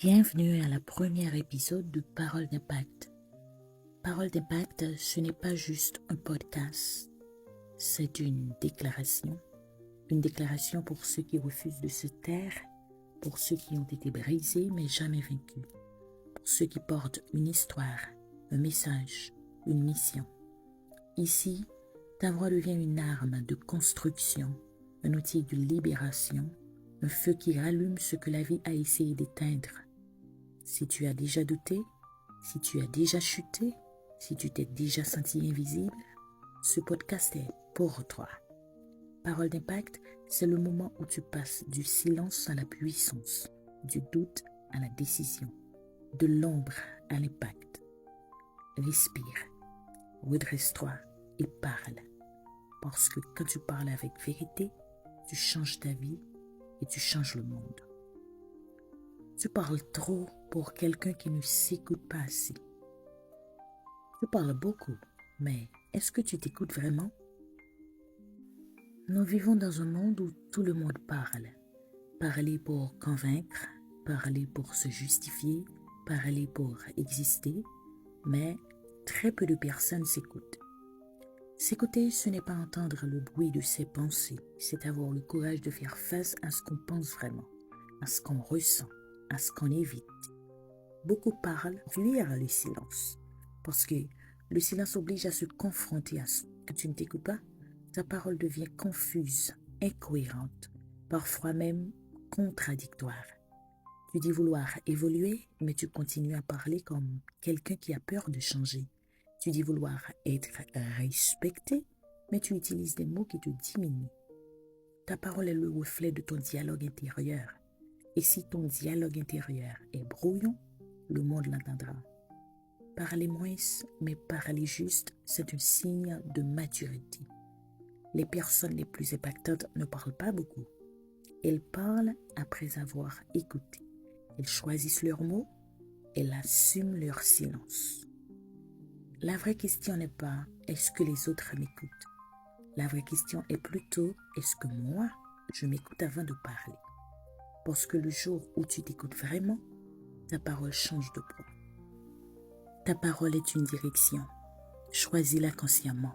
Bienvenue à la première épisode de Parole d'impact. Parole d'impact, ce n'est pas juste un podcast, c'est une déclaration pour ceux qui refusent de se taire, pour ceux qui ont été brisés mais jamais vaincus, pour ceux qui portent une histoire, un message, une mission. Ici, ta voix devient une arme de construction, un outil de libération, un feu qui rallume ce que la vie a essayé d'éteindre. Si tu as déjà douté, si tu as déjà chuté, si tu t'es déjà senti invisible, ce podcast est pour toi. Parole d'impact, c'est le moment où tu passes du silence à la puissance, du doute à la décision, de l'ombre à l'impact. Respire, redresse-toi et parle. Parce que quand tu parles avec vérité, tu changes ta vie et tu changes le monde. Tu parles trop pour quelqu'un qui ne s'écoute pas assez. Tu parles beaucoup, mais est-ce que tu t'écoutes vraiment? Nous vivons dans un monde où tout le monde parle. Parler pour convaincre, parler pour se justifier, parler pour exister, mais très peu de personnes s'écoutent. S'écouter, ce n'est pas entendre le bruit de ses pensées, c'est avoir le courage de faire face à ce qu'on pense vraiment, à ce qu'on ressent, à ce qu'on évite. Beaucoup parlent, fuir le silence, parce que le silence oblige à se confronter à ce que tu ne t'écoutes pas. Ta parole devient confuse, incohérente, parfois même contradictoire. Tu dis vouloir évoluer, mais tu continues à parler comme quelqu'un qui a peur de changer. Tu dis vouloir être respecté, mais tu utilises des mots qui te diminuent. Ta parole est le reflet de ton dialogue intérieur. Et si ton dialogue intérieur est brouillon, le monde l'entendra. Parler moins, mais parler juste, c'est un signe de maturité. Les personnes les plus impactantes ne parlent pas beaucoup. Elles parlent après avoir écouté. Elles choisissent leurs mots, elles assument leur silence. La vraie question n'est pas « est-ce que les autres m'écoutent ?» La vraie question est plutôt « est-ce que moi, je m'écoute avant de parler ?» Parce que le jour où tu t'écoutes vraiment, ta parole change de poids. Ta parole est une direction. Choisis-la consciemment.